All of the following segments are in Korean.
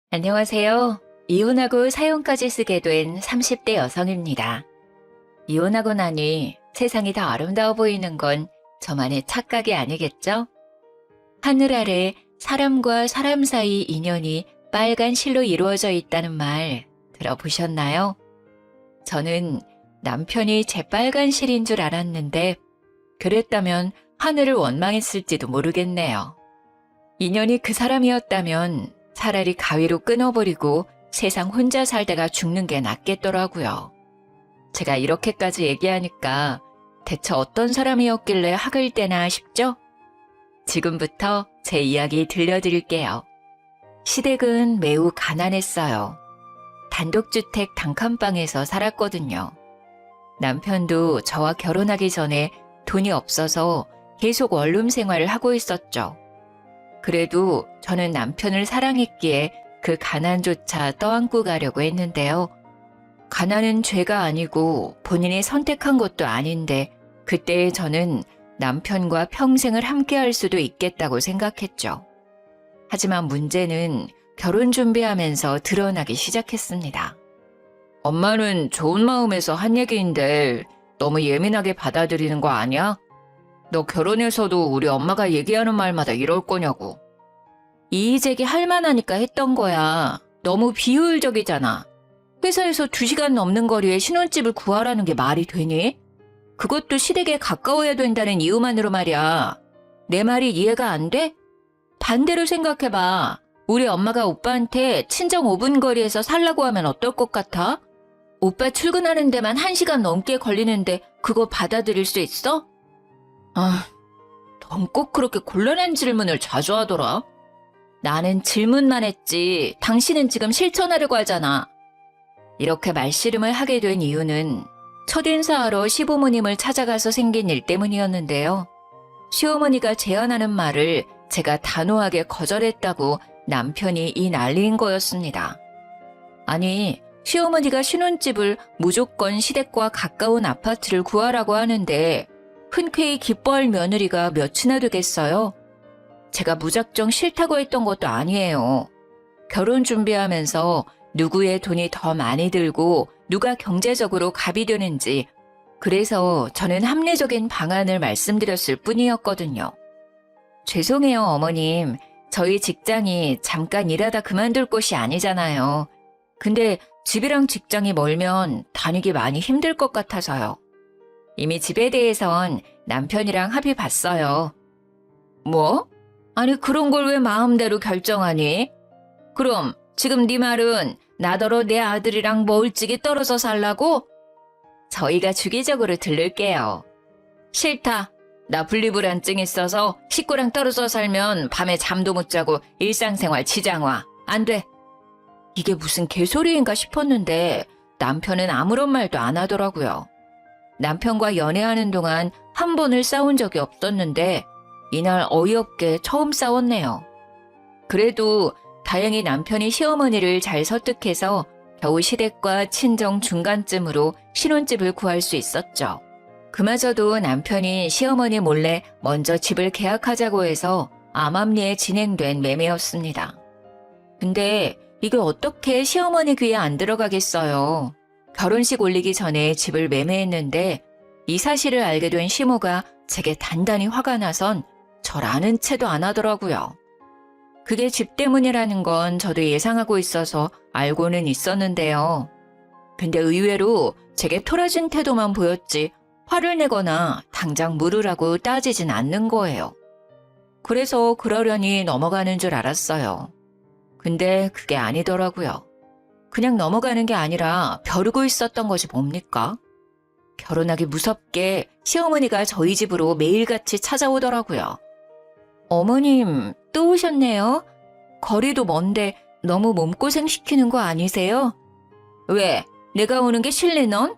안녕하세요. 이혼하고 사연까지 쓰게 된 30대 여성입니다. 이혼하고 나니 세상이 더 아름다워 보이는 건 저만의 착각이 아니겠죠? 하늘 아래 사람과 사람 사이 인연이 빨간 실로 이루어져 있다는 말 들어보셨나요? 저는 남편이 제 빨간 실인 줄 알았는데 그랬다면 하늘을 원망했을지도 모르겠네요. 인연이 그 사람이었다면 차라리 가위로 끊어버리고 세상 혼자 살다가 죽는 게 낫겠더라고요. 제가 이렇게까지 얘기하니까 대체 어떤 사람이었길래 학을 떼나 싶죠? 지금부터 제 이야기 들려드릴게요. 시댁은 매우 가난했어요. 단독주택 단칸방에서 살았거든요. 남편도 저와 결혼하기 전에 돈이 없어서 계속 원룸 생활을 하고 있었죠. 그래도 저는 남편을 사랑했기에 그 가난조차 떠안고 가려고 했는데요. 가난은 죄가 아니고 본인이 선택한 것도 아닌데 그때 저는 남편과 평생을 함께할 수도 있겠다고 생각했죠. 하지만 문제는 결혼 준비하면서 드러나기 시작했습니다. 엄마는 좋은 마음에서 한 얘기인데 너무 예민하게 받아들이는 거 아니야? 너 결혼해서도 우리 엄마가 얘기하는 말마다 이럴 거냐고. 이의제기 할 만하니까 했던 거야. 너무 비효율적이잖아. 회사에서 2시간 넘는 거리에 신혼집을 구하라는 게 말이 되니? 그것도 시댁에 가까워야 된다는 이유만으로 말이야. 내 말이 이해가 안 돼? 반대로 생각해봐. 우리 엄마가 오빠한테 친정 5분 거리에서 살라고 하면 어떨 것 같아? 오빠 출근하는 데만 1시간 넘게 걸리는데 그거 받아들일 수 있어? 넌 꼭 그렇게 곤란한 질문을 자주 하더라. 나는 질문만 했지 당신은 지금 실천하려고 하잖아. 이렇게 말씨름을 하게 된 이유는 첫인사하러 시부모님을 찾아가서 생긴 일 때문이었는데요. 시어머니가 제안하는 말을 제가 단호하게 거절했다고 남편이 이 난리인 거였습니다. 아니, 시어머니가 신혼집을 무조건 시댁과 가까운 아파트를 구하라고 하는데 흔쾌히 기뻐할 며느리가 몇이나 되겠어요? 제가 무작정 싫다고 했던 것도 아니에요. 결혼 준비하면서 누구의 돈이 더 많이 들고 누가 경제적으로 갑이 되는지 그래서 저는 합리적인 방안을 말씀드렸을 뿐이었거든요. 죄송해요, 어머님. 저희 직장이 잠깐 일하다 그만둘 곳이 아니잖아요. 근데 집이랑 직장이 멀면 다니기 많이 힘들 것 같아서요. 이미 집에 대해선 남편이랑 합의 봤어요. 뭐? 아니 그런 걸 왜 마음대로 결정하니? 그럼 지금 네 말은 나더러 내 아들이랑 멀찍이 떨어져 살라고? 저희가 주기적으로 들를게요. 싫다. 나 분리불안증 있어서 식구랑 떨어져 살면 밤에 잠도 못 자고 일상생활 지장 와. 안 돼. 이게 무슨 개소리인가 싶었는데 남편은 아무런 말도 안 하더라고요. 남편과 연애하는 동안 한 번을 싸운 적이 없었는데 이날 어이없게 처음 싸웠네요. 그래도 다행히 남편이 시어머니를 잘 설득해서 겨우 시댁과 친정 중간쯤으로 신혼집을 구할 수 있었죠. 그마저도 남편이 시어머니 몰래 먼저 집을 계약하자고 해서 암암리에 진행된 매매였습니다. 근데 이게 어떻게 시어머니 귀에 안 들어가겠어요. 결혼식 올리기 전에 집을 매매했는데 이 사실을 알게 된 시모가 제게 단단히 화가 나선 절 아는 채도 안 하더라고요. 그게 집 때문이라는 건 저도 예상하고 있어서 알고는 있었는데요. 근데 의외로 제게 토라진 태도만 보였지 화를 내거나 당장 물으라고 따지진 않는 거예요. 그래서 그러려니 넘어가는 줄 알았어요. 근데 그게 아니더라고요. 그냥 넘어가는 게 아니라 벼르고 있었던 것이 뭡니까? 결혼하기 무섭게 시어머니가 저희 집으로 매일같이 찾아오더라고요. 어머님, 또 오셨네요. 거리도 먼데 너무 몸고생 시키는 거 아니세요? 왜? 내가 오는 게 싫니 넌?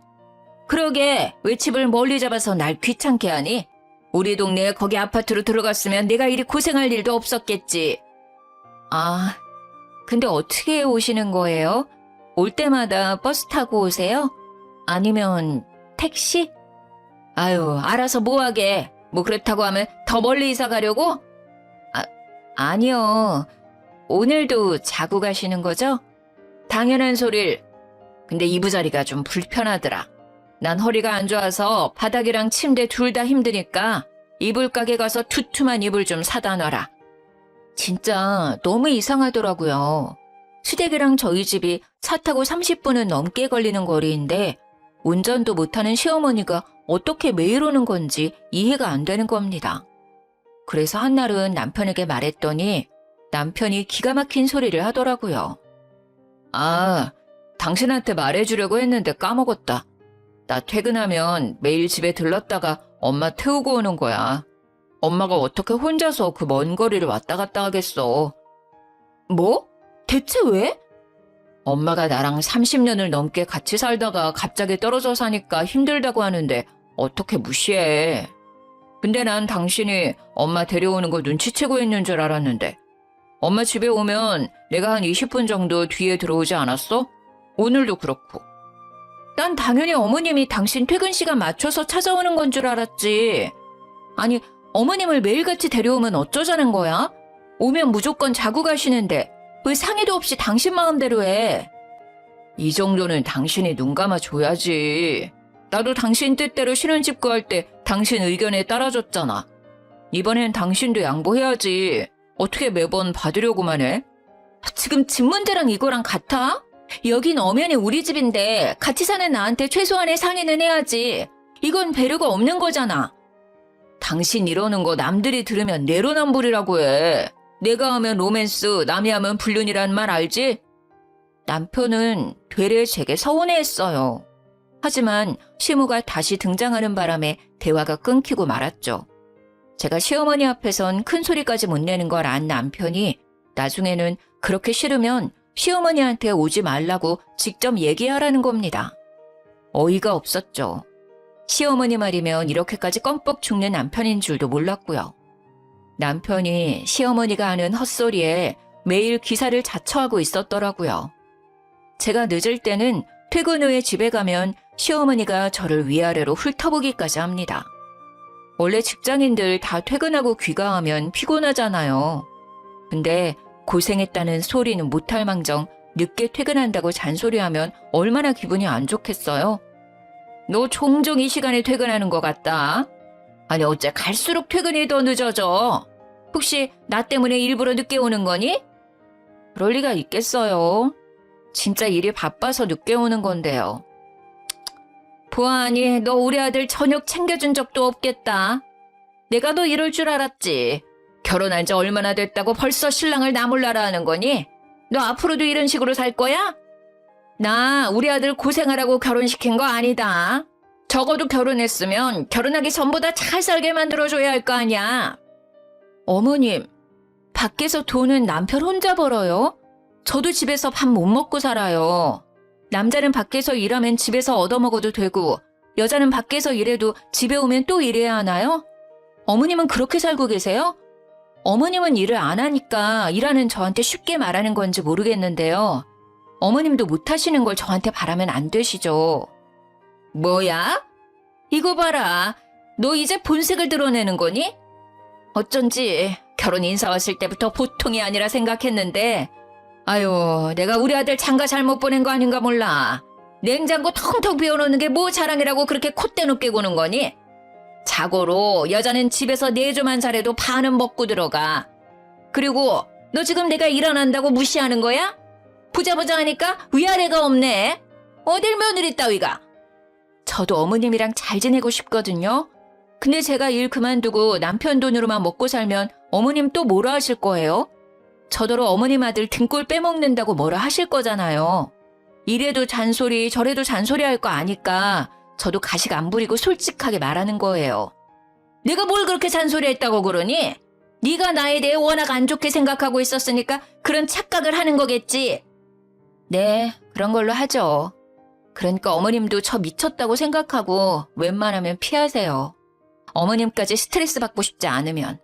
그러게, 왜 집을 멀리 잡아서 날 귀찮게 하니? 우리 동네에 거기 아파트로 들어갔으면 내가 이리 고생할 일도 없었겠지. 아, 근데 어떻게 오시는 거예요? 올 때마다 버스 타고 오세요? 아니면 택시? 아유, 알아서 뭐하게. 뭐 그렇다고 하면 더 멀리 이사 가려고? 아니요. 오늘도 자고 가시는 거죠? 당연한 소릴. 근데 이부자리가 좀 불편하더라. 난 허리가 안 좋아서 바닥이랑 침대 둘 다 힘드니까 이불 가게 가서 두툼한 이불 좀 사다 놔라. 진짜 너무 이상하더라고요. 시댁이랑 저희 집이 차 타고 30분은 넘게 걸리는 거리인데 운전도 못하는 시어머니가 어떻게 매일 오는 건지 이해가 안 되는 겁니다. 그래서 한날은 남편에게 말했더니 남편이 기가 막힌 소리를 하더라고요. 아, 당신한테 말해주려고 했는데 까먹었다. 나 퇴근하면 매일 집에 들렀다가 엄마 태우고 오는 거야. 엄마가 어떻게 혼자서 그 먼 거리를 왔다 갔다 하겠어. 뭐? 대체 왜? 엄마가 나랑 30년을 넘게 같이 살다가 갑자기 떨어져 사니까 힘들다고 하는데 어떻게 무시해. 근데 난 당신이 엄마 데려오는 거 눈치채고 있는 줄 알았는데 엄마 집에 오면 내가 한 20분 정도 뒤에 들어오지 않았어? 오늘도 그렇고. 난 당연히 어머님이 당신 퇴근 시간 맞춰서 찾아오는 건 줄 알았지. 아니, 어머님을 매일같이 데려오면 어쩌자는 거야? 오면 무조건 자고 가시는데 왜 상의도 없이 당신 마음대로 해? 이 정도는 당신이 눈 감아줘야지. 나도 당신 뜻대로 신혼집 구할 때 당신 의견에 따라줬잖아. 이번엔 당신도 양보해야지. 어떻게 매번 받으려고만 해? 지금 집 문제랑 이거랑 같아? 여긴 엄연히 우리 집인데 같이 사는 나한테 최소한의 상의는 해야지. 이건 배려가 없는 거잖아. 당신 이러는 거 남들이 들으면 내로남불이라고 해. 내가 하면 로맨스, 남이 하면 불륜이란 말 알지? 남편은 되레 제게 서운해했어요. 하지만 시무가 다시 등장하는 바람에 대화가 끊기고 말았죠. 제가 시어머니 앞에선 큰 소리까지 못 내는 걸 안 남편이 나중에는 그렇게 싫으면 시어머니한테 오지 말라고 직접 얘기하라는 겁니다. 어이가 없었죠. 시어머니 말이면 이렇게까지 껌뻑 죽는 남편인 줄도 몰랐고요. 남편이 시어머니가 하는 헛소리에 매일 기사를 자처하고 있었더라고요. 제가 늦을 때는 퇴근 후에 집에 가면 시어머니가 저를 위아래로 훑어보기까지 합니다. 원래 직장인들 다 퇴근하고 귀가하면 피곤하잖아요. 근데 고생했다는 소리는 못할 망정 늦게 퇴근한다고 잔소리하면 얼마나 기분이 안 좋겠어요? 너 종종 이 시간에 퇴근하는 것 같다. 아니 어째 갈수록 퇴근이 더 늦어져. 혹시 나 때문에 일부러 늦게 오는 거니? 그럴 리가 있겠어요. 진짜 일이 바빠서 늦게 오는 건데요. 보아하니 너 우리 아들 저녁 챙겨준 적도 없겠다. 내가 너 이럴 줄 알았지. 결혼한 지 얼마나 됐다고 벌써 신랑을 나몰라라 하는 거니? 너 앞으로도 이런 식으로 살 거야? 나 우리 아들 고생하라고 결혼시킨 거 아니다. 적어도 결혼했으면 결혼하기 전보다 잘 살게 만들어줘야 할 거 아니야. 어머님, 밖에서 돈은 남편 혼자 벌어요? 저도 집에서 밥 못 먹고 살아요. 남자는 밖에서 일하면 집에서 얻어먹어도 되고 여자는 밖에서 일해도 집에 오면 또 일해야 하나요? 어머님은 그렇게 살고 계세요? 어머님은 일을 안 하니까 일하는 저한테 쉽게 말하는 건지 모르겠는데요. 어머님도 못하시는 걸 저한테 바라면 안 되시죠. 뭐야? 이거 봐라. 너 이제 본색을 드러내는 거니? 어쩐지 결혼 인사 왔을 때부터 보통이 아니라 생각했는데 아유, 내가 우리 아들 장가 잘못 보낸 거 아닌가 몰라. 냉장고 텅텅 비워놓는 게 뭐 자랑이라고 그렇게 콧대 높게 구는 거니? 자고로 여자는 집에서 내조만 잘해도 반은 먹고 들어가. 그리고 너 지금 내가 일 안 한다고 무시하는 거야? 보자 하니까 위아래가 없네. 어딜 며느리 따위가. 저도 어머님이랑 잘 지내고 싶거든요. 근데 제가 일 그만두고 남편 돈으로만 먹고 살면 어머님 또 뭐라 하실 거예요? 저더러 어머님 아들 등골 빼먹는다고 뭐라 하실 거잖아요. 이래도 잔소리 저래도 잔소리 할 거 아니까 저도 가식 안 부리고 솔직하게 말하는 거예요. 내가 뭘 그렇게 잔소리했다고 그러니? 네가 나에 대해 워낙 안 좋게 생각하고 있었으니까 그런 착각을 하는 거겠지. 네, 그런 걸로 하죠. 그러니까 어머님도 저 미쳤다고 생각하고 웬만하면 피하세요. 어머님까지 스트레스 받고 싶지 않으면.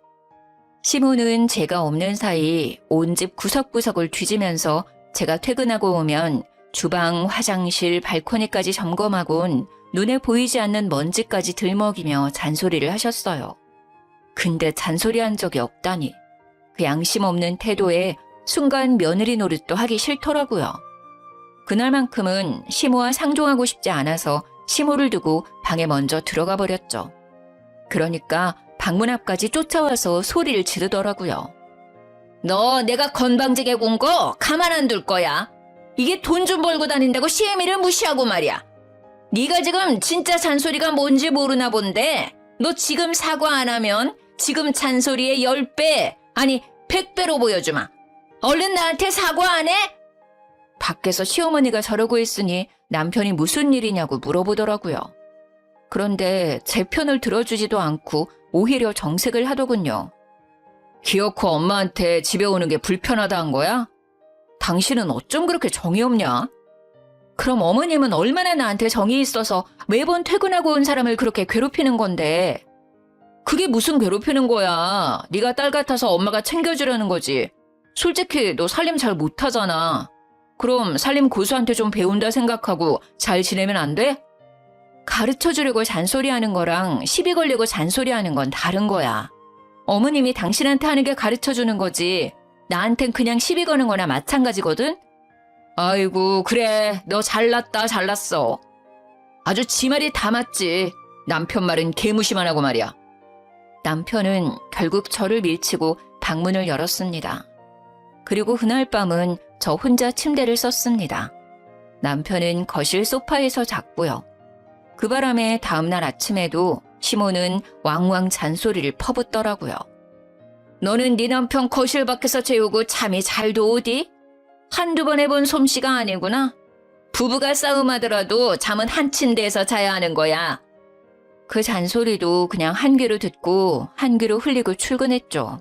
시모는 제가 없는 사이 온 집 구석구석을 뒤지면서 제가 퇴근하고 오면 주방, 화장실, 발코니까지 점검하곤 눈에 보이지 않는 먼지까지 들먹이며 잔소리를 하셨어요. 근데 잔소리한 적이 없다니. 그 양심 없는 태도에 순간 며느리 노릇도 하기 싫더라고요. 그날만큼은 시모와 상종하고 싶지 않아서 시모를 두고 방에 먼저 들어가 버렸죠. 그러니까 방문 앞까지 쫓아와서 소리를 지르더라고요. 너 내가 건방지게 군 거 가만 안 둘 거야. 이게 돈 좀 벌고 다닌다고 시애미를 무시하고 말이야. 네가 지금 진짜 잔소리가 뭔지 모르나 본데 너 지금 사과 안 하면 지금 잔소리의 10배 아니 100배로 보여주마. 얼른 나한테 사과 안 해? 밖에서 시어머니가 저러고 있으니 남편이 무슨 일이냐고 물어보더라고요. 그런데 제 편을 들어주지도 않고 오히려 정색을 하더군요. 기어코 엄마한테 집에 오는 게 불편하다 한 거야? 당신은 어쩜 그렇게 정이 없냐? 그럼 어머님은 얼마나 나한테 정이 있어서 매번 퇴근하고 온 사람을 그렇게 괴롭히는 건데. 그게 무슨 괴롭히는 거야. 네가 딸 같아서 엄마가 챙겨주려는 거지. 솔직히 너 살림 잘 못하잖아. 그럼 살림 고수한테 좀 배운다 생각하고 잘 지내면 안 돼? 가르쳐주려고 잔소리하는 거랑 시비 걸려고 잔소리하는 건 다른 거야. 어머님이 당신한테 하는 게 가르쳐주는 거지. 나한텐 그냥 시비 거는 거나 마찬가지거든? 아이고 그래 너 잘났다 잘났어. 아주 지 말이 다 맞지. 남편 말은 개무시만 하고 말이야. 남편은 결국 저를 밀치고 방문을 열었습니다. 그리고 그날 밤은 저 혼자 침대를 썼습니다. 남편은 거실 소파에서 잤고요. 그 바람에 다음날 아침에도 시모는 왕왕 잔소리를 퍼붓더라고요. 너는 네 남편 거실 밖에서 재우고 잠이 잘도 오디? 한두 번 해본 솜씨가 아니구나. 부부가 싸움하더라도 잠은 한 침대에서 자야 하는 거야. 그 잔소리도 그냥 한 귀로 듣고 한 귀로 흘리고 출근했죠.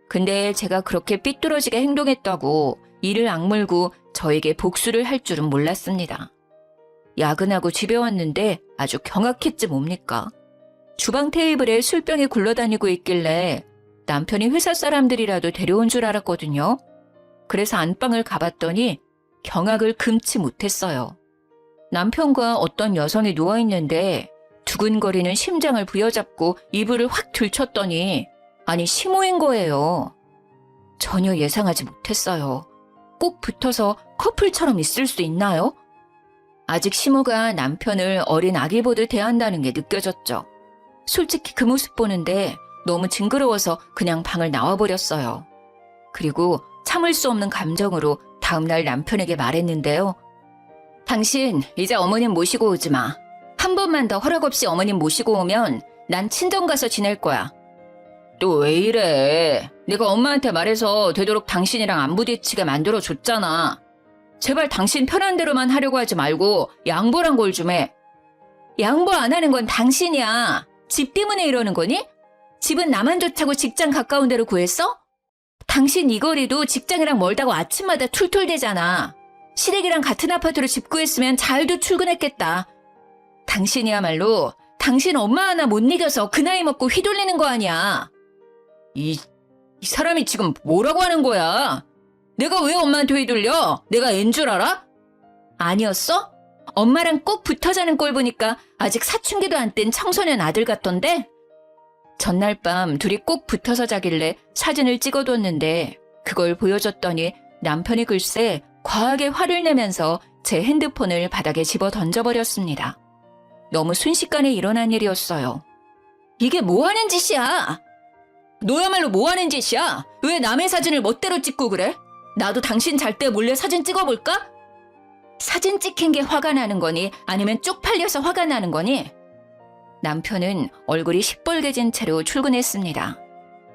근데 제가 그렇게 삐뚤어지게 행동했다고 이를 악물고 저에게 복수를 할 줄은 몰랐습니다. 야근하고 집에 왔는데 아주 경악했지 뭡니까? 주방 테이블에 술병이 굴러다니고 있길래 남편이 회사 사람들이라도 데려온 줄 알았거든요. 그래서 안방을 가봤더니 경악을 금치 못했어요. 남편과 어떤 여성이 누워있는데 두근거리는 심장을 부여잡고 이불을 확 들쳤더니 아니 시모인 거예요. 전혀 예상하지 못했어요. 꼭 붙어서 커플처럼 있을 수 있나요? 아직 시모가 남편을 어린 아기 보듯 대한다는 게 느껴졌죠. 솔직히 그 모습 보는데 너무 징그러워서 그냥 방을 나와버렸어요. 그리고 참을 수 없는 감정으로 다음날 남편에게 말했는데요. 당신 이제 어머님 모시고 오지 마. 한 번만 더 허락 없이 어머님 모시고 오면 난 친정 가서 지낼 거야. 또 왜 이래? 내가 엄마한테 말해서 되도록 당신이랑 안 부딪히게 만들어줬잖아. 제발 당신 편한 대로만 하려고 하지 말고 양보란 걸 좀 해. 양보 안 하는 건 당신이야. 집 때문에 이러는 거니? 집은 나만 좋다고 직장 가까운 데로 구했어? 당신 이 거리도 직장이랑 멀다고 아침마다 툴툴대잖아. 시댁이랑 같은 아파트로 집 구했으면 잘도 출근했겠다. 당신이야말로 당신 엄마 하나 못 이겨서 그 나이 먹고 휘둘리는 거 아니야. 이 사람이 지금 뭐라고 하는 거야? 내가 왜 엄마한테 휘둘려? 내가 앤 줄 알아? 아니었어? 엄마랑 꼭 붙어 자는 꼴 보니까 아직 사춘기도 안 뗀 청소년 아들 같던데? 전날 밤 둘이 꼭 붙어서 자길래 사진을 찍어뒀는데 그걸 보여줬더니 남편이 글쎄 과하게 화를 내면서 제 핸드폰을 바닥에 집어 던져버렸습니다. 너무 순식간에 일어난 일이었어요. 이게 뭐 하는 짓이야? 너야말로 뭐 하는 짓이야? 왜 남의 사진을 멋대로 찍고 그래? 나도 당신 잘 때 몰래 사진 찍어볼까? 사진 찍힌 게 화가 나는 거니 아니면 쪽팔려서 화가 나는 거니? 남편은 얼굴이 시뻘개진 채로 출근했습니다.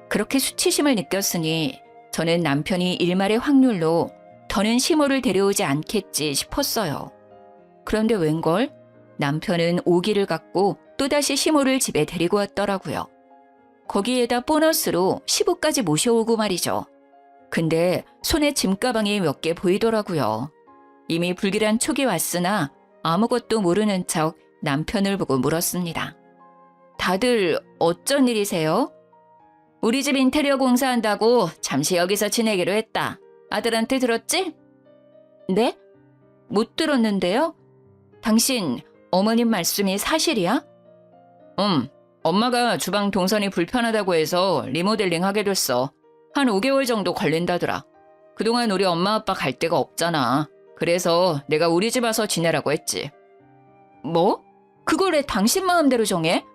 그렇게 수치심을 느꼈으니 저는 남편이 일말의 확률로 더는 시모를 데려오지 않겠지 싶었어요. 그런데 웬걸? 남편은 오기를 갖고 또다시 시모를 집에 데리고 왔더라고요. 거기에다 보너스로 시부까지 모셔오고 말이죠. 근데 손에 짐가방이 몇 개 보이더라고요. 이미 불길한 촉이 왔으나 아무것도 모르는 척 남편을 보고 물었습니다. 다들 어쩐 일이세요? 우리 집 인테리어 공사한다고 잠시 여기서 지내기로 했다. 아들한테 들었지? 네? 못 들었는데요? 당신 어머님 말씀이 사실이야? 엄마가 주방 동선이 불편하다고 해서 리모델링 하게 됐어. 한 5개월 정도 걸린다더라. 그동안 우리 엄마 아빠 갈 데가 없잖아. 그래서 내가 우리 집 와서 지내라고 했지. 뭐? 그걸 왜 당신 마음대로 정해?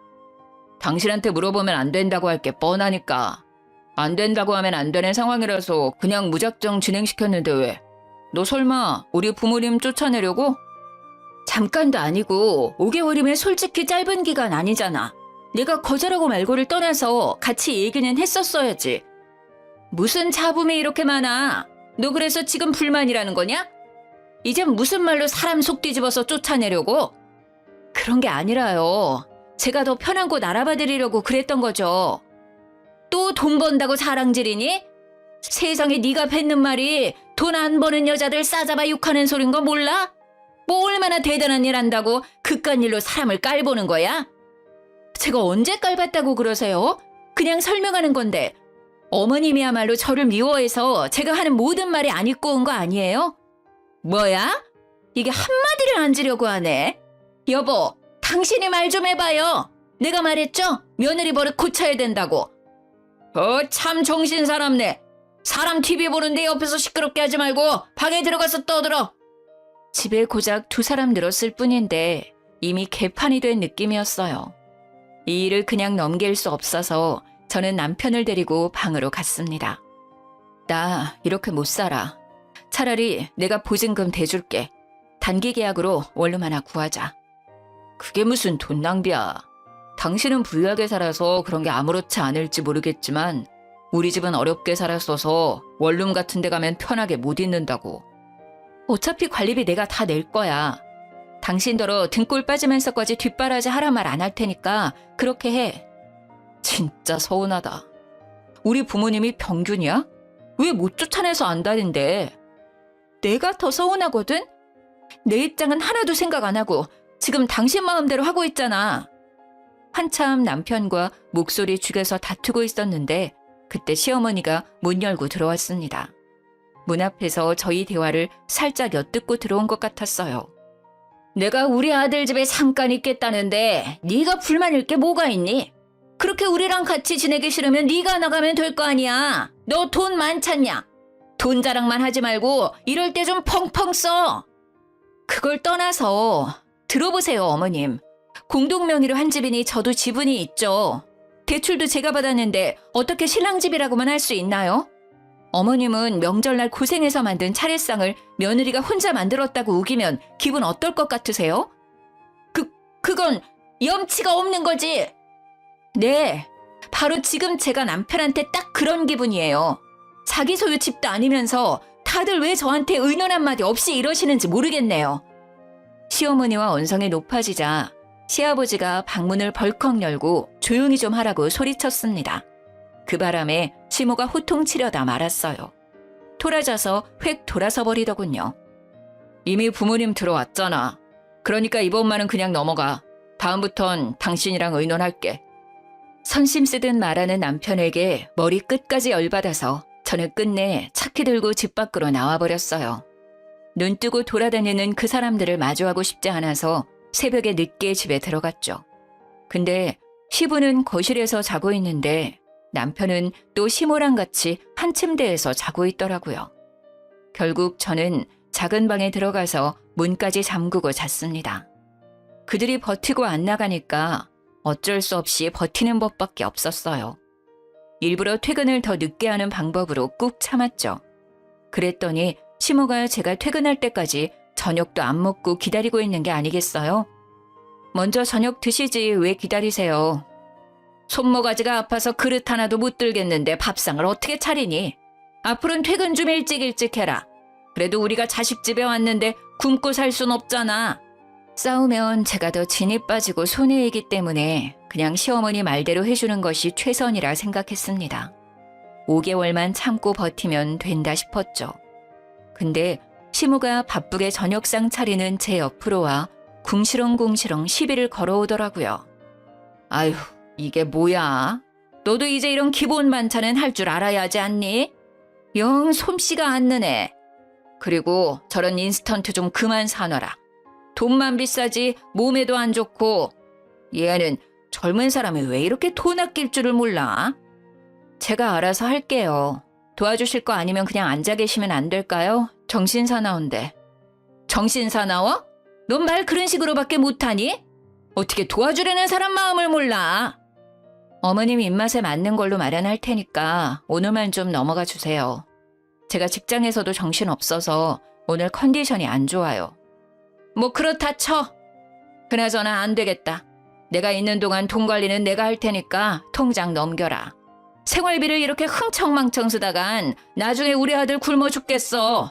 당신한테 물어보면 안 된다고 할 게 뻔하니까. 안 된다고 하면 안 되는 상황이라서 그냥 무작정 진행시켰는데 왜? 너 설마 우리 부모님 쫓아내려고? 잠깐도 아니고 5개월이면 솔직히 짧은 기간 아니잖아. 내가 거절하고 말고를 떠나서 같이 얘기는 했었어야지. 무슨 잡음이 이렇게 많아? 너 그래서 지금 불만이라는 거냐? 이젠 무슨 말로 사람 속 뒤집어서 쫓아내려고? 그런 게 아니라요. 제가 더 편한 곳 알아봐 드리려고 그랬던 거죠. 또 돈 번다고 자랑질이니? 세상에 네가 뱉는 말이 돈 안 버는 여자들 싸잡아 욕하는 소린 거 몰라? 뭐 얼마나 대단한 일 한다고 그깟 일로 사람을 깔보는 거야? 제가 언제 깔봤다고 그러세요? 그냥 설명하는 건데 어머님이야말로 저를 미워해서 제가 하는 모든 말이 안 입고 온 거 아니에요? 뭐야? 이게 한마디를 안 지려고 하네. 여보, 당신이 말 좀 해봐요. 내가 말했죠? 며느리 버릇 고쳐야 된다고. 참 정신 사납네. 사람 TV 보는데 옆에서 시끄럽게 하지 말고 방에 들어가서 떠들어. 집에 고작 2사람 늘었을 뿐인데 이미 개판이 된 느낌이었어요. 이 일을 그냥 넘길 수 없어서 저는 남편을 데리고 방으로 갔습니다. 나 이렇게 못 살아. 차라리 내가 보증금 대줄게. 단기 계약으로 원룸 하나 구하자. 그게 무슨 돈 낭비야. 당신은 부유하게 살아서 그런 게 아무렇지 않을지 모르겠지만 우리 집은 어렵게 살았어서 원룸 같은 데 가면 편하게 못 있는다고. 어차피 관리비 내가 다 낼 거야. 당신더러 등골 빠지면서까지 뒷바라지 하란 말 안 할 테니까 그렇게 해. 진짜 서운하다. 우리 부모님이 병균이야? 왜 못 쫓아내서 안다는데? 내가 더 서운하거든? 내 입장은 하나도 생각 안 하고 지금 당신 마음대로 하고 있잖아. 한참 남편과 목소리 죽여서 다투고 있었는데 그때 시어머니가 문 열고 들어왔습니다. 문 앞에서 저희 대화를 살짝 엿듣고 들어온 것 같았어요. 내가 우리 아들 집에 잠깐 있겠다는데 네가 불만일 게 뭐가 있니? 그렇게 우리랑 같이 지내기 싫으면 네가 나가면 될 거 아니야. 너 돈 많잖냐? 돈 자랑만 하지 말고 이럴 때 좀 펑펑 써. 그걸 떠나서 들어보세요, 어머님. 공동명의로 한 집이니 저도 지분이 있죠. 대출도 제가 받았는데 어떻게 신랑 집이라고만 할 수 있나요? 어머님은 명절날 고생해서 만든 차례상을 며느리가 혼자 만들었다고 우기면 기분 어떨 것 같으세요? 그건 염치가 없는 거지. 네, 바로 지금 제가 남편한테 딱 그런 기분이에요. 자기 소유 집도 아니면서 다들 왜 저한테 의논 한마디 없이 이러시는지 모르겠네요. 시어머니와 언성이 높아지자 시아버지가 방문을 벌컥 열고 조용히 좀 하라고 소리쳤습니다. 그 바람에 시모가 호통치려다 말았어요. 토라져서 획 돌아서 버리더군요. 이미 부모님 들어왔잖아. 그러니까 이번만은 그냥 넘어가. 다음부턴 당신이랑 의논할게. 선심 쓰듯 말하는 남편에게 머리 끝까지 열받아서 저는 끝내 차키 들고 집 밖으로 나와버렸어요. 눈 뜨고 돌아다니는 그 사람들을 마주하고 싶지 않아서 새벽에 늦게 집에 들어갔죠. 근데 시부는 거실에서 자고 있는데 남편은 또 시모랑 같이 한 침대에서 자고 있더라고요. 결국 저는 작은 방에 들어가서 문까지 잠그고 잤습니다. 그들이 버티고 안 나가니까 어쩔 수 없이 버티는 법밖에 없었어요. 일부러 퇴근을 더 늦게 하는 방법으로 꾹 참았죠. 그랬더니 시모가 제가 퇴근할 때까지 저녁도 안 먹고 기다리고 있는 게 아니겠어요? 먼저 저녁 드시지 왜 기다리세요? 손모가지가 아파서 그릇 하나도 못 들겠는데 밥상을 어떻게 차리니? 앞으로는 퇴근 좀 일찍 해라. 그래도 우리가 자식 집에 왔는데 굶고 살 순 없잖아. 싸우면 제가 더 진이 빠지고 손해이기 때문에 그냥 시어머니 말대로 해주는 것이 최선이라 생각했습니다. 5개월만 참고 버티면 된다 싶었죠. 근데 시모가 바쁘게 저녁상 차리는 제 옆으로 와 궁시렁궁시렁 시비를 걸어오더라고요. 아휴, 이게 뭐야? 너도 이제 이런 기본 반찬은 할 줄 알아야 하지 않니? 영 솜씨가 안 느네. 그리고 저런 인스턴트 좀 그만 사놔라. 돈만 비싸지 몸에도 안 좋고. 얘는 젊은 사람이 왜 이렇게 돈 아낄 줄을 몰라? 제가 알아서 할게요. 도와주실 거 아니면 그냥 앉아 계시면 안 될까요? 정신사나운데. 정신사나워? 넌 말 그런 식으로밖에 못하니? 어떻게 도와주려는 사람 마음을 몰라? 어머님 입맛에 맞는 걸로 마련할 테니까 오늘만 좀 넘어가 주세요. 제가 직장에서도 정신없어서 오늘 컨디션이 안 좋아요. 뭐 그렇다 쳐. 그나저나 안 되겠다. 내가 있는 동안 돈 관리는 내가 할 테니까 통장 넘겨라. 생활비를 이렇게 흥청망청 쓰다간 나중에 우리 아들 굶어 죽겠어.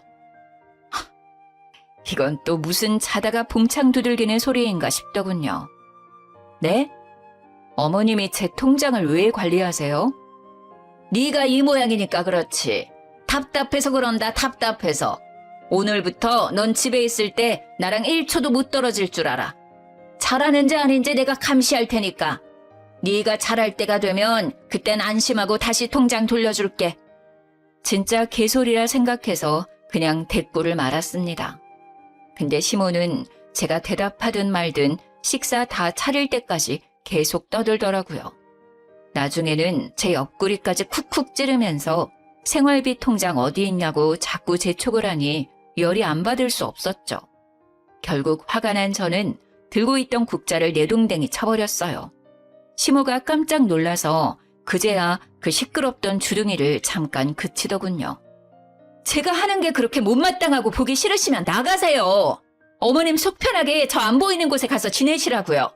이건 또 무슨 자다가 봉창 두들기는 소리인가 싶더군요. 네? 어머님이 제 통장을 왜 관리하세요? 네가 이 모양이니까 그렇지. 답답해서 그런다, 답답해서. 오늘부터 넌 집에 있을 때 나랑 1초도 못 떨어질 줄 알아. 잘하는지 아닌지 내가 감시할 테니까. 네가 잘할 때가 되면 그땐 안심하고 다시 통장 돌려줄게. 진짜 개소리라 생각해서 그냥 대꾸를 말았습니다. 근데 시모는 제가 대답하든 말든 식사 다 차릴 때까지 계속 떠들더라고요. 나중에는 제 옆구리까지 쿡쿡 찌르면서 생활비 통장 어디 있냐고 자꾸 재촉을 하니 열이 안 받을 수 없었죠. 결국 화가 난 저는 들고 있던 국자를 내동댕이 쳐버렸어요. 시모가 깜짝 놀라서 그제야 그 시끄럽던 주둥이를 잠깐 그치더군요. 제가 하는 게 그렇게 못마땅하고 보기 싫으시면 나가세요. 어머님 속 편하게 저 안 보이는 곳에 가서 지내시라고요.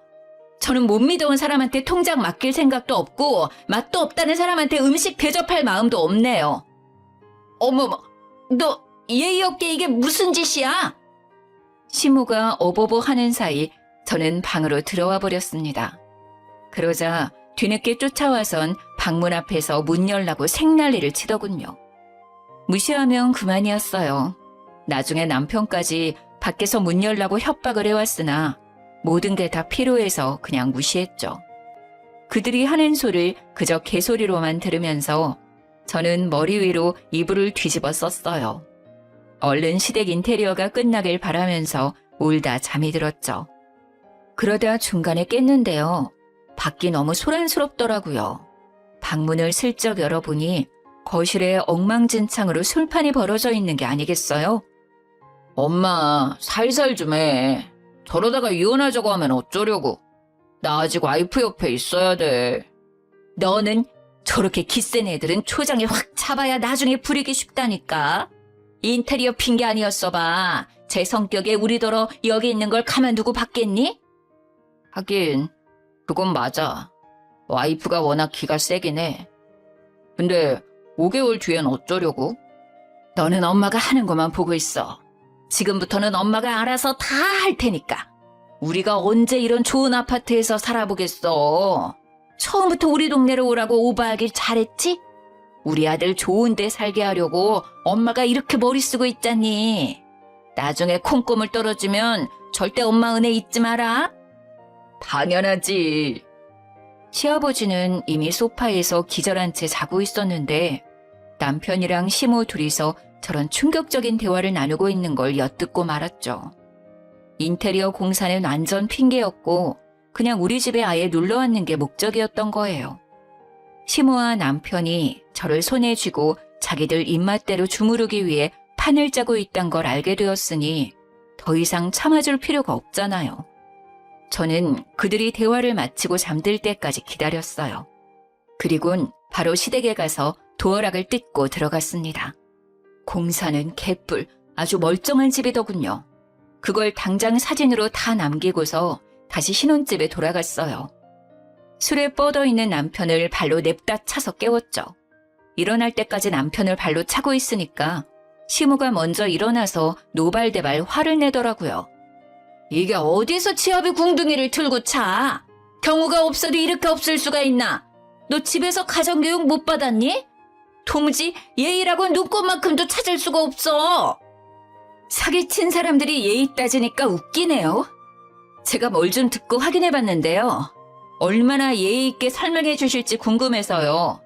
저는 못 믿어온 사람한테 통장 맡길 생각도 없고 맛도 없다는 사람한테 음식 대접할 마음도 없네요. 어머머, 너 예의 없게 이게 무슨 짓이야? 시모가 어버버 하는 사이 저는 방으로 들어와 버렸습니다. 그러자 뒤늦게 쫓아와선 방문 앞에서 문 열라고 생난리를 치더군요. 무시하면 그만이었어요. 나중에 남편까지 밖에서 문 열라고 협박을 해왔으나 모든 게 다 필요해서 그냥 무시했죠. 그들이 하는 소리를 그저 개소리로만 들으면서 저는 머리 위로 이불을 뒤집어 썼어요. 얼른 시댁 인테리어가 끝나길 바라면서 울다 잠이 들었죠. 그러다 중간에 깼는데요. 밖이 너무 소란스럽더라고요. 방문을 슬쩍 열어보니 거실에 엉망진창으로 술판이 벌어져 있는 게 아니겠어요? 엄마, 살살 좀 해. 저러다가 이혼하자고 하면 어쩌려고. 나 아직 와이프 옆에 있어야 돼. 너는 저렇게 기센 애들은 초장에 확 잡아야 나중에 부리기 쉽다니까. 인테리어 핑계 아니었어 봐. 제 성격에 우리더러 여기 있는 걸 가만두고 받겠니? 하긴 그건 맞아. 와이프가 워낙 기가 세긴 해. 근데 5개월 뒤엔 어쩌려고? 너는 엄마가 하는 것만 보고 있어. 지금부터는 엄마가 알아서 다 할 테니까. 우리가 언제 이런 좋은 아파트에서 살아보겠어. 처음부터 우리 동네로 오라고 오버하길 잘했지? 우리 아들 좋은 데 살게 하려고 엄마가 이렇게 머리 쓰고 있잖니. 나중에 콩고물 떨어지면 절대 엄마 은혜 잊지 마라. 당연하지. 시아버지는 이미 소파에서 기절한 채 자고 있었는데 남편이랑 시모 둘이서 저런 충격적인 대화를 나누고 있는 걸 엿듣고 말았죠. 인테리어 공사는 완전 핑계였고 그냥 우리 집에 아예 놀러왔는 게 목적이었던 거예요. 시모와 남편이 저를 손에 쥐고 자기들 입맛대로 주무르기 위해 판을 짜고 있단 걸 알게 되었으니 더 이상 참아줄 필요가 없잖아요. 저는 그들이 대화를 마치고 잠들 때까지 기다렸어요. 그리곤 바로 시댁에 가서 도어락을 뜯고 들어갔습니다. 공사는 개뿔, 아주 멀쩡한 집이더군요. 그걸 당장 사진으로 다 남기고서 다시 신혼집에 돌아갔어요. 술에 뻗어있는 남편을 발로 냅다 차서 깨웠죠. 일어날 때까지 남편을 발로 차고 있으니까 시모가 먼저 일어나서 노발대발 화를 내더라고요. 이게 어디서 치아비 궁둥이를 틀고 차? 경우가 없어도 이렇게 없을 수가 있나? 너 집에서 가정교육 못 받았니? 도무지 예의라고 눈꽃만큼도 찾을 수가 없어. 사기친 사람들이 예의 따지니까 웃기네요. 제가 뭘 좀 듣고 확인해봤는데요. 얼마나 예의 있게 설명해 주실지 궁금해서요.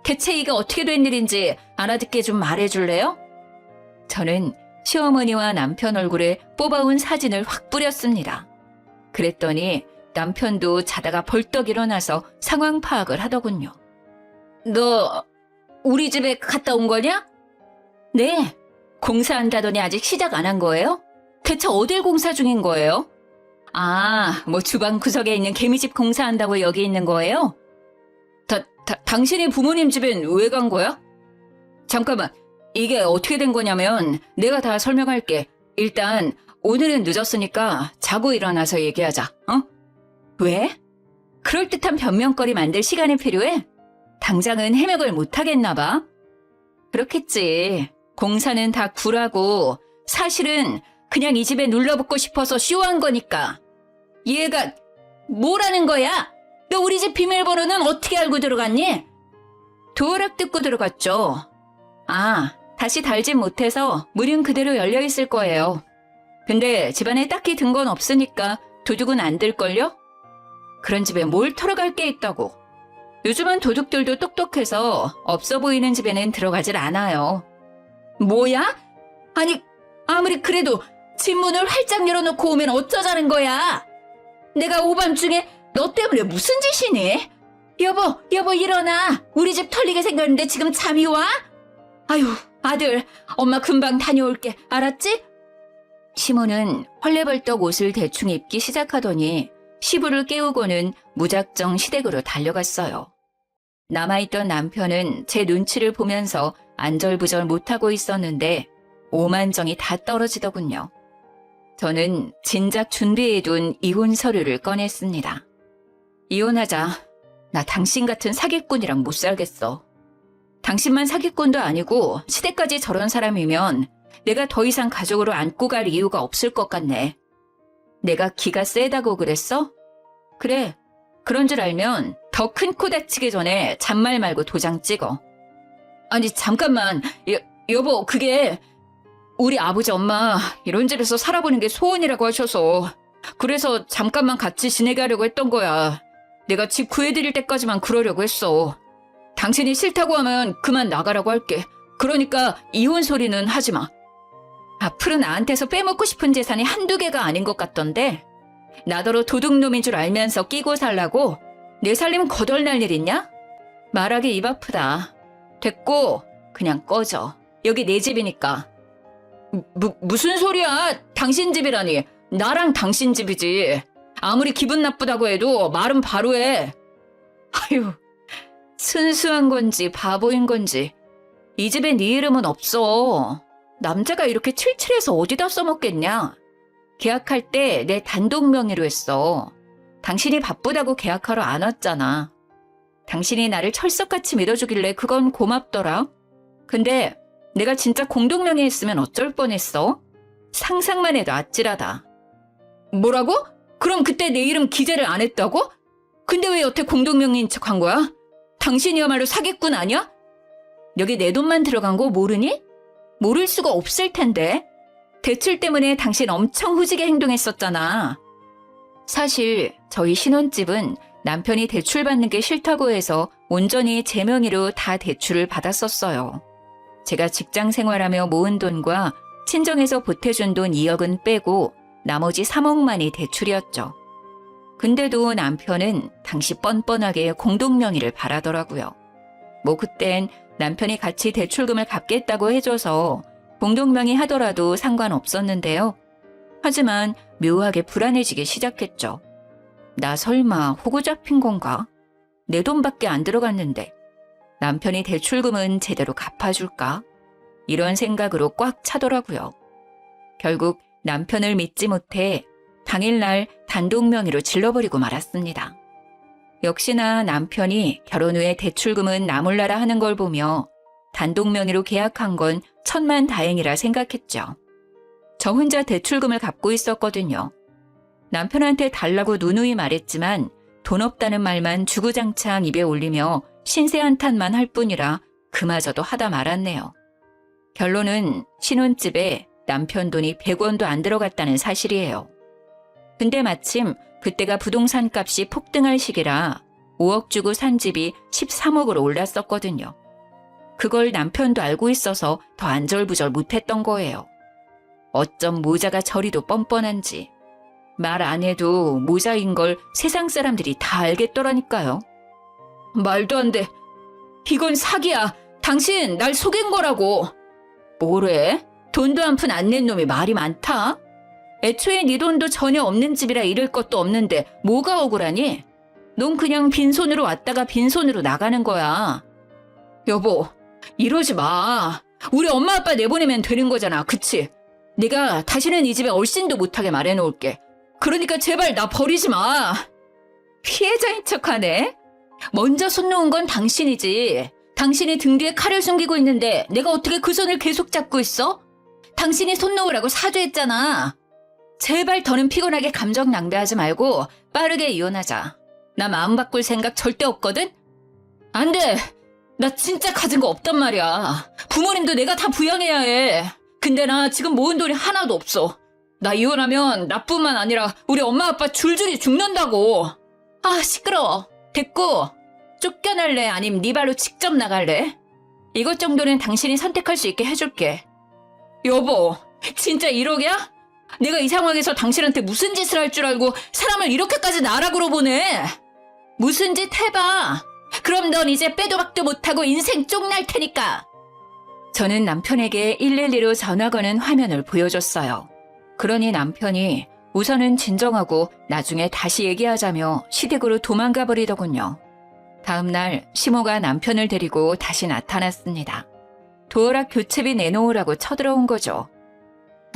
대체 이게 어떻게 된 일인지 알아듣게 좀 말해줄래요? 저는 시어머니와 남편 얼굴에 뽑아온 사진을 확 뿌렸습니다. 그랬더니 남편도 자다가 벌떡 일어나서 상황 파악을 하더군요. 너 우리 집에 갔다 온 거냐? 네. 공사한다더니 아직 시작 안 한 거예요? 대체 어딜 공사 중인 거예요? 아, 뭐 주방 구석에 있는 개미집 공사한다고 여기 있는 거예요? 당신이 부모님 집엔 왜 간 거야? 잠깐만, 이게 어떻게 된 거냐면 내가 다 설명할게. 일단 오늘은 늦었으니까 자고 일어나서 얘기하자, 어? 왜? 그럴듯한 변명거리 만들 시간이 필요해? 당장은 해명을 못 하겠나 봐. 그렇겠지. 공사는 다 구라고 사실은 그냥 이 집에 눌러붙고 싶어서 쇼한 거니까. 얘가 뭐라는 거야? 너 우리 집 비밀번호는 어떻게 알고 들어갔니? 도어락 듣고 들어갔죠. 아, 다시 달진 못해서 문은 그대로 열려있을 거예요. 근데 집안에 딱히 든 건 없으니까 도둑은 안 들걸요? 그런 집에 뭘 털어갈 게 있다고. 요즘은 도둑들도 똑똑해서 없어 보이는 집에는 들어가질 않아요. 뭐야? 아니, 아무리 그래도 집 문을 활짝 열어놓고 오면 어쩌자는 거야? 내가 오밤중에 너 때문에 무슨 짓이니? 여보 일어나. 우리 집 털리게 생겼는데 지금 잠이 와? 아유, 아들, 엄마 금방 다녀올게. 알았지? 시모는 헐레벌떡 옷을 대충 입기 시작하더니 시부를 깨우고는 무작정 시댁으로 달려갔어요. 남아있던 남편은 제 눈치를 보면서 안절부절 못하고 있었는데 오만정이 다 떨어지더군요. 저는 진작 준비해둔 이혼 서류를 꺼냈습니다. 이혼하자. 나 당신 같은 사기꾼이랑 못 살겠어. 당신만 사기꾼도 아니고 시댁까지 저런 사람이면 내가 더 이상 가족으로 안고 갈 이유가 없을 것 같네. 내가 기가 세다고 그랬어? 그래. 그런 줄 알면 더 큰 코 다치기 전에 잔말 말고 도장 찍어. 아니 잠깐만. 여보, 그게 우리 아버지 엄마 이런 집에서 살아보는 게 소원이라고 하셔서 그래서 잠깐만 같이 지내게 하려고 했던 거야. 내가 집 구해드릴 때까지만 그러려고 했어. 당신이 싫다고 하면 그만 나가라고 할게. 그러니까 이혼 소리는 하지 마. 앞으로 나한테서 빼먹고 싶은 재산이 한두 개가 아닌 것 같던데 나더러 도둑놈인 줄 알면서 끼고 살라고? 내 살림 거덜날 일 있냐? 말하기 입 아프다. 됐고 그냥 꺼져. 여기 내 집이니까. 무슨 소리야? 당신 집이라니. 나랑 당신 집이지. 아무리 기분 나쁘다고 해도 말은 바로 해. 아유, 순수한 건지 바보인 건지 이 집에 네 이름은 없어. 남자가 이렇게 칠칠해서 어디다 써먹겠냐? 계약할 때 내 단독 명의로 했어. 당신이 바쁘다고 계약하러 안 왔잖아. 당신이 나를 철석같이 믿어주길래 그건 고맙더라. 근데 내가 진짜 공동 명의 했으면 어쩔 뻔했어? 상상만 해도 아찔하다. 뭐라고? 그럼 그때 내 이름 기재를 안 했다고? 근데 왜 여태 공동 명의인 척 한 거야? 당신이야말로 사기꾼 아니야? 여기 내 돈만 들어간 거 모르니? 모를 수가 없을 텐데. 대출 때문에 당신 엄청 후지게 행동했었잖아. 사실 저희 신혼집은 남편이 대출 받는 게 싫다고 해서 온전히 제 명의로 다 대출을 받았었어요. 제가 직장 생활하며 모은 돈과 친정에서 보태준 돈 2억은 빼고 나머지 3억만이 대출이었죠. 근데도 남편은 당시 뻔뻔하게 공동명의를 바라더라고요. 뭐 그땐 남편이 같이 대출금을 갚겠다고 해줘서 공동명의 하더라도 상관없었는데요. 하지만 묘하게 불안해지기 시작했죠. 나 설마 호구 잡힌 건가? 내 돈밖에 안 들어갔는데 남편이 대출금은 제대로 갚아줄까? 이런 생각으로 꽉 차더라고요. 결국 남편을 믿지 못해 당일날 단독 명의로 질러버리고 말았습니다. 역시나 남편이 결혼 후에 대출금은 나 몰라라 하는 걸 보며 단독 명의로 계약한 건 천만다행이라 생각했죠. 저 혼자 대출금을 갚고 있었거든요. 남편한테 달라고 누누이 말했지만 돈 없다는 말만 주구장창 입에 올리며 신세 한탄만 할 뿐이라 그마저도 하다 말았네요. 결론은 신혼집에 남편 돈이 100원도 안 들어갔다는 사실이에요. 근데 마침 그때가 부동산 값이 폭등할 시기라 5억 주고 산 집이 13억으로 올랐었거든요. 그걸 남편도 알고 있어서 더 안절부절 못했던 거예요. 어쩜 모자가 저리도 뻔뻔한지. 말 안 해도 모자인 걸 세상 사람들이 다 알겠더라니까요. 말도 안 돼. 이건 사기야. 당신 날 속인 거라고. 뭐래? 돈도 한 푼 안 낸 놈이 말이 많다? 애초에 네 돈도 전혀 없는 집이라 잃을 것도 없는데 뭐가 억울하니? 넌 그냥 빈손으로 왔다가 빈손으로 나가는 거야. 여보, 이러지 마. 우리 엄마 아빠 내보내면 되는 거잖아, 그치? 내가 다시는 이 집에 얼씬도 못하게 말해놓을게. 그러니까 제발 나 버리지 마. 피해자인 척하네? 먼저 손 놓은 건 당신이지. 당신이 등 뒤에 칼을 숨기고 있는데 내가 어떻게 그 손을 계속 잡고 있어? 당신이 손 놓으라고 사죄했잖아. 제발 더는 피곤하게 감정 낭비하지 말고 빠르게 이혼하자. 나 마음 바꿀 생각 절대 없거든? 안 돼. 나 진짜 가진 거 없단 말이야. 부모님도 내가 다 부양해야 해. 근데 나 지금 모은 돈이 하나도 없어. 나 이혼하면 나뿐만 아니라 우리 엄마 아빠 줄줄이 죽는다고. 아, 시끄러워. 됐고, 쫓겨날래? 아님 네 발로 직접 나갈래? 이것 정도는 당신이 선택할 수 있게 해줄게. 여보, 진짜 1억이야? 내가 이 상황에서 당신한테 무슨 짓을 할 줄 알고 사람을 이렇게까지 나락으로 보내? 무슨 짓 해봐. 그럼 넌 이제 빼도 박도 못하고 인생 쪽날 테니까. 저는 남편에게 112로 전화 거는 화면을 보여줬어요. 그러니 남편이 우선은 진정하고 나중에 다시 얘기하자며 시댁으로 도망가 버리더군요. 다음 날 시모가 남편을 데리고 다시 나타났습니다. 도어락 교체비 내놓으라고 쳐들어온 거죠.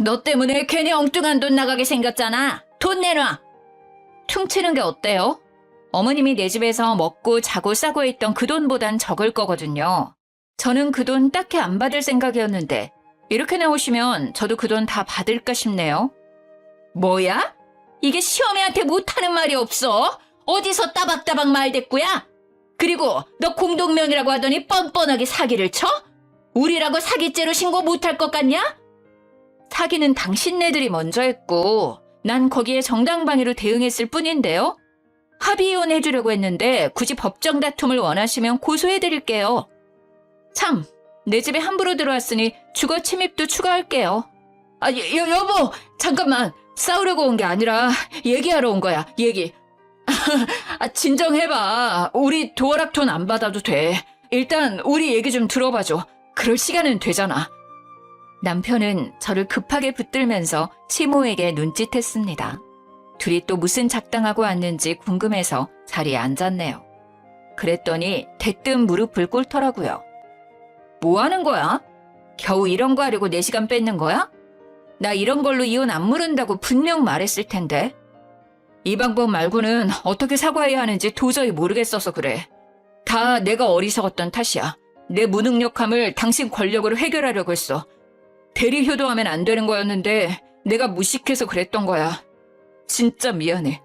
너 때문에 괜히 엉뚱한 돈 나가게 생겼잖아. 돈 내놔. 퉁치는 게 어때요? 어머님이 내 집에서 먹고 자고 싸고 있던 그 돈보단 적을 거거든요. 저는 그 돈 딱히 안 받을 생각이었는데 이렇게 나오시면 저도 그 돈 다 받을까 싶네요. 뭐야? 이게 시어머니한테 못하는 말이 없어? 어디서 따박따박 말대꾸야? 그리고 너 공동명의라고 하더니 뻔뻔하게 사기를 쳐? 우리라고 사기죄로 신고 못할 것 같냐? 사기는 당신네들이 먼저 했고 난 거기에 정당방위로 대응했을 뿐인데요. 합의이혼 해주려고 했는데 굳이 법정 다툼을 원하시면 고소해드릴게요. 참, 내 집에 함부로 들어왔으니 주거 침입도 추가할게요. 아, 여보, 잠깐만. 싸우려고 온 게 아니라 얘기하러 온 거야, 얘기. 진정해봐. 우리 도어락 돈 안 받아도 돼. 일단 우리 얘기 좀 들어봐줘. 그럴 시간은 되잖아. 남편은 저를 급하게 붙들면서 시모에게 눈짓했습니다. 둘이 또 무슨 작당하고 왔는지 궁금해서 자리에 앉았네요. 그랬더니 대뜸 무릎을 꿇더라고요. 뭐 하는 거야? 겨우 이런 거 하려고 4시간 뺏는 거야? 나 이런 걸로 이혼 안 물은다고 분명 말했을 텐데. 이 방법 말고는 어떻게 사과해야 하는지 도저히 모르겠어서 그래. 다 내가 어리석었던 탓이야. 내 무능력함을 당신 권력으로 해결하려고 했어. 대리 효도하면 안 되는 거였는데 내가 무식해서 그랬던 거야. 진짜 미안해.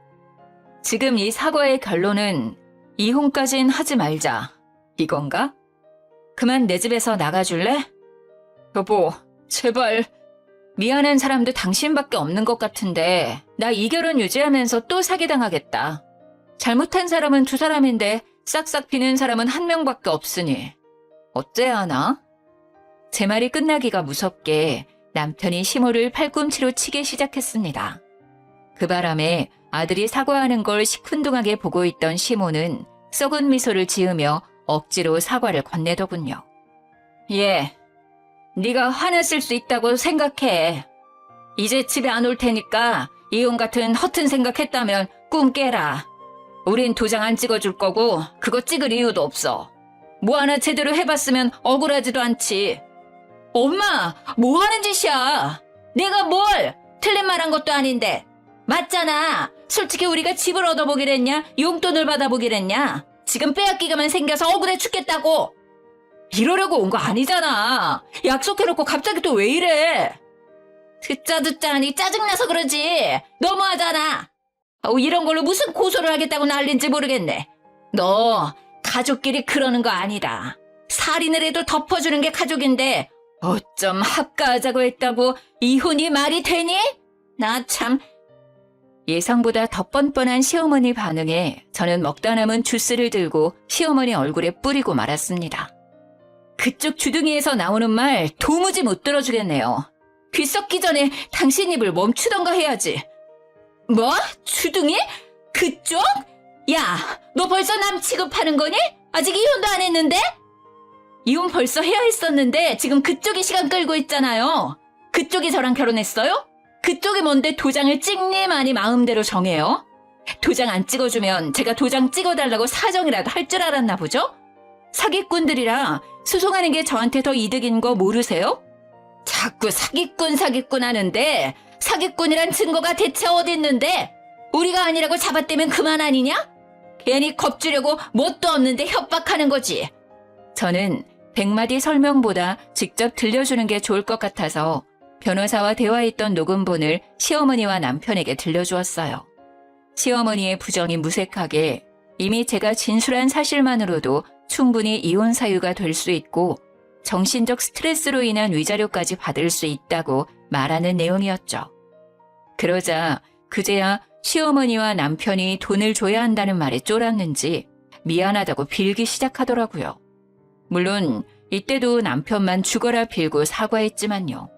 지금 이 사과의 결론은 이혼까진 하지 말자. 이건가? 그만 내 집에서 나가줄래? 여보, 제발. 미안한 사람도 당신밖에 없는 것 같은데 나 이 결혼 유지하면서 또 사기당하겠다. 잘못한 사람은 2사람인데 싹싹 비는 사람은 1명밖에 없으니 어째야 하나? 제 말이 끝나기가 무섭게 남편이 시모를 팔꿈치로 치기 시작했습니다. 그 바람에 아들이 사과하는 걸 시큰둥하게 보고 있던 시모는 썩은 미소를 지으며 억지로 사과를 건네더군요. 예, 네가 화냈을 수 있다고 생각해. 이제 집에 안 올 테니까 이혼 같은 허튼 생각했다면 꿈 깨라. 우린 도장 안 찍어줄 거고 그거 찍을 이유도 없어. 뭐 하나 제대로 해봤으면 억울하지도 않지. 엄마, 뭐 하는 짓이야? 내가 뭘? 틀린 말 한 것도 아닌데. 맞잖아. 솔직히 우리가 집을 얻어보기랬냐? 용돈을 받아보기랬냐? 지금 빼앗기가만 생겨서 억울해 죽겠다고. 이러려고 온 거 아니잖아. 약속해놓고 갑자기 또 왜 이래? 듣자 하니 짜증나서 그러지. 너무하잖아. 이런 걸로 무슨 고소를 하겠다고 난린지 모르겠네. 너 가족끼리 그러는 거 아니다. 살인을 해도 덮어주는 게 가족인데 어쩜 합가하자고 했다고 이혼이 말이 되니? 나 참. 예상보다 더 뻔뻔한 시어머니 반응에 저는 먹다 남은 주스를 들고 시어머니 얼굴에 뿌리고 말았습니다. 그쪽 주둥이에서 나오는 말 도무지 못 들어주겠네요. 귀 썩기 전에 당신 입을 멈추던가 해야지. 뭐? 주둥이? 그쪽? 야, 너 벌써 남 취급하는 거니? 아직 이혼도 안 했는데? 이혼 벌써 해야 했었는데 지금 그쪽이 시간 끌고 있잖아요. 그쪽이 저랑 결혼했어요? 그쪽이 뭔데 도장을 찍니 마니 마음대로 정해요? 도장 안 찍어주면 제가 도장 찍어달라고 사정이라도 할 줄 알았나 보죠? 사기꾼들이라 소송하는 게 저한테 더 이득인 거 모르세요? 자꾸 사기꾼 하는데 사기꾼이란 증거가 대체 어디 있는데 우리가 아니라고 잡아떼면 그만 아니냐? 괜히 겁주려고 뭣도 없는데 협박하는 거지. 저는 100마디 설명보다 직접 들려주는 게 좋을 것 같아서 변호사와 대화했던 녹음본을 시어머니와 남편에게 들려주었어요. 시어머니의 부정이 무색하게 이미 제가 진술한 사실만으로도 충분히 이혼 사유가 될 수 있고 정신적 스트레스로 인한 위자료까지 받을 수 있다고 말하는 내용이었죠. 그러자 그제야 시어머니와 남편이 돈을 줘야 한다는 말에 쫄았는지 미안하다고 빌기 시작하더라고요. 물론 이때도 남편만 죽어라 빌고 사과했지만요.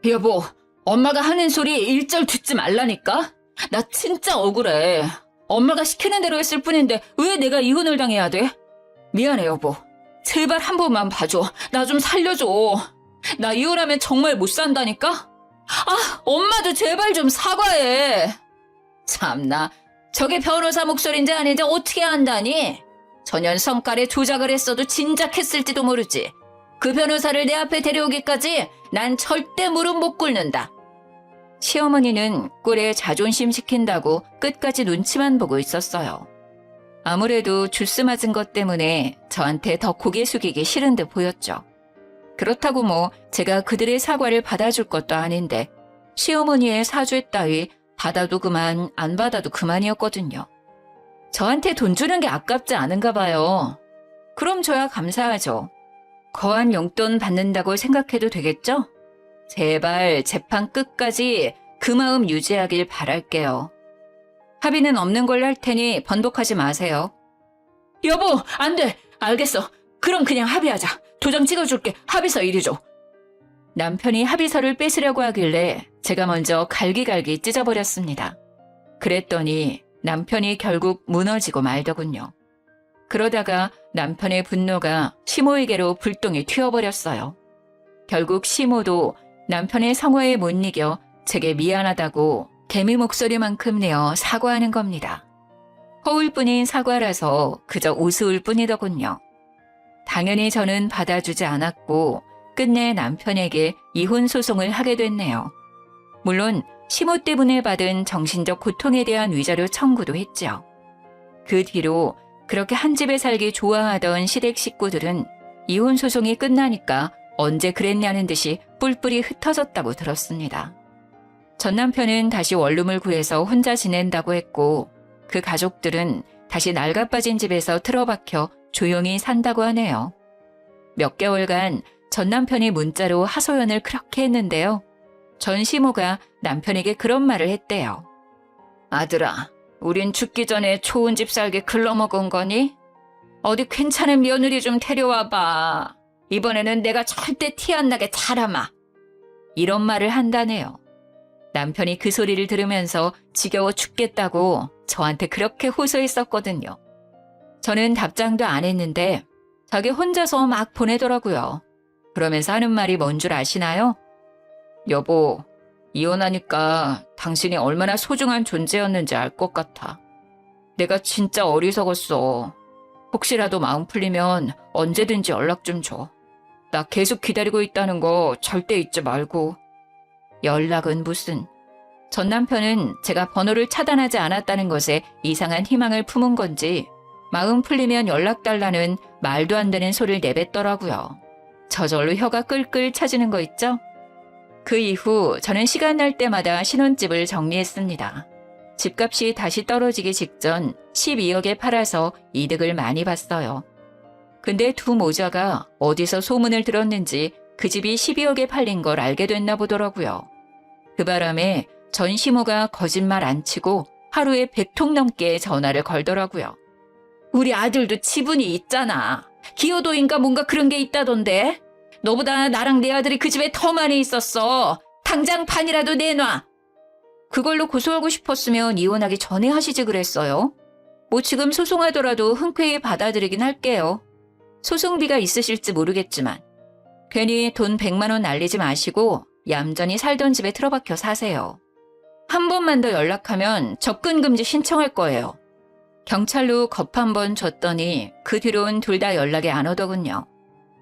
여보, 엄마가 하는 소리 일절 듣지 말라니까? 나 진짜 억울해. 엄마가 시키는 대로 했을 뿐인데 왜 내가 이혼을 당해야 돼? 미안해 여보. 제발 한 번만 봐줘. 나 좀 살려줘. 나 이혼하면 정말 못 산다니까? 아, 엄마도 제발 좀 사과해. 참나, 저게 변호사 목소리인지 아닌지 어떻게 안다니? 전현 성깔에 조작을 했어도 진작 했을지도 모르지. 그 변호사를 내 앞에 데려오기까지 난 절대 무릎 못 꿇는다. 시어머니는 꼴에 자존심 시킨다고 끝까지 눈치만 보고 있었어요. 아무래도 주스 맞은 것 때문에 저한테 더 고개 숙이기 싫은 듯 보였죠. 그렇다고 뭐 제가 그들의 사과를 받아줄 것도 아닌데 시어머니의 사죄 따위 받아도 그만 안 받아도 그만이었거든요. 저한테 돈 주는 게 아깝지 않은가 봐요. 그럼 줘야 감사하죠. 거한 용돈 받는다고 생각해도 되겠죠? 제발 재판 끝까지 그 마음 유지하길 바랄게요. 합의는 없는 걸로 할 테니 번복하지 마세요. 여보, 안 돼. 알겠어. 그럼 그냥 합의하자. 도장 찍어줄게. 합의서 이리 줘. 남편이 합의서를 뺏으려고 하길래 제가 먼저 갈기갈기 찢어버렸습니다. 그랬더니 남편이 결국 무너지고 말더군요. 그러다가 남편의 분노가 시모에게로 불똥이 튀어버렸어요. 결국 시모도 남편의 성화에 못 이겨 제게 미안하다고 개미 목소리만큼 내어 사과하는 겁니다. 허울뿐인 사과라서 그저 우스울 뿐이더군요. 당연히 저는 받아주지 않았고 끝내 남편에게 이혼 소송을 하게 됐네요. 물론 시모 때문에 받은 정신적 고통에 대한 위자료 청구도 했죠. 그 뒤로 그렇게 한 집에 살기 좋아하던 시댁 식구들은 이혼 소송이 끝나니까 언제 그랬냐는 듯이 뿔뿔이 흩어졌다고 들었습니다. 전 남편은 다시 원룸을 구해서 혼자 지낸다고 했고 그 가족들은 다시 낡아빠진 집에서 틀어박혀 조용히 산다고 하네요. 몇 개월간 전 남편이 문자로 하소연을 그렇게 했는데요. 전 시모가 남편에게 그런 말을 했대요. 아들아, 우린 죽기 전에 좋은 집 살게 글러먹은 거니? 어디 괜찮은 며느리 좀 데려와봐. 이번에는 내가 절대 티 안 나게 잘하마. 이런 말을 한다네요. 남편이 그 소리를 들으면서 지겨워 죽겠다고 저한테 그렇게 호소했었거든요. 저는 답장도 안 했는데 자기 혼자서 막 보내더라고요. 그러면서 하는 말이 뭔 줄 아시나요? 여보, 이혼하니까 당신이 얼마나 소중한 존재였는지 알 것 같아. 내가 진짜 어리석었어. 혹시라도 마음 풀리면 언제든지 연락 좀 줘. 나 계속 기다리고 있다는 거 절대 잊지 말고. 연락은 무슨. 전 남편은 제가 번호를 차단하지 않았다는 것에 이상한 희망을 품은 건지 마음 풀리면 연락 달라는 말도 안 되는 소리를 내뱉더라고요. 저절로 혀가 끌끌 차지는 거 있죠? 그 이후 저는 시간 날 때마다 신혼집을 정리했습니다. 집값이 다시 떨어지기 직전 12억에 팔아서 이득을 많이 봤어요. 근데 두 모자가 어디서 소문을 들었는지 그 집이 12억에 팔린 걸 알게 됐나 보더라고요. 그 바람에 전 시모가 거짓말 안 치고 하루에 100통 넘게 전화를 걸더라고요. 우리 아들도 지분이 있잖아. 기여도인가 뭔가 그런 게 있다던데. 너보다 나랑 내 아들이 그 집에 더 많이 있었어. 당장 반이라도 내놔. 그걸로 고소하고 싶었으면 이혼하기 전에 하시지 그랬어요. 뭐 지금 소송하더라도 흔쾌히 받아들이긴 할게요. 소송비가 있으실지 모르겠지만 괜히 돈 100만 원 날리지 마시고 얌전히 살던 집에 틀어박혀 사세요. 한 번만 더 연락하면 접근금지 신청할 거예요. 경찰로 겁 한 번 줬더니 그 뒤론 둘 다 연락이 안 오더군요.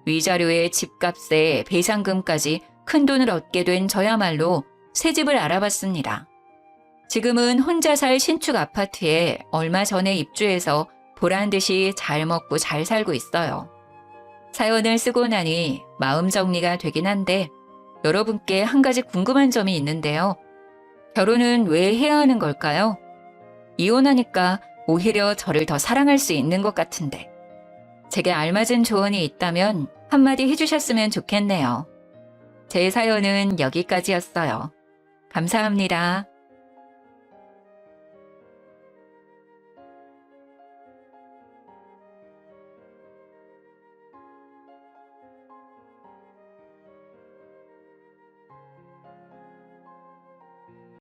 위자료에 집값에 배상금까지 큰돈을 얻게 된 저야말로 새 집을 알아봤습니다. 지금은 혼자 살 신축 아파트에 얼마 전에 입주해서 보란듯이 잘 먹고 잘 살고 있어요. 사연을 쓰고 나니 마음 정리가 되긴 한데 여러분께 한 가지 궁금한 점이 있는데요. 결혼은 왜 해야 하는 걸까요? 이혼하니까 오히려 저를 더 사랑할 수 있는 것 같은데. 제게 알맞은 조언이 있다면 한마디 해주셨으면 좋겠네요. 제 사연은 여기까지였어요. 감사합니다.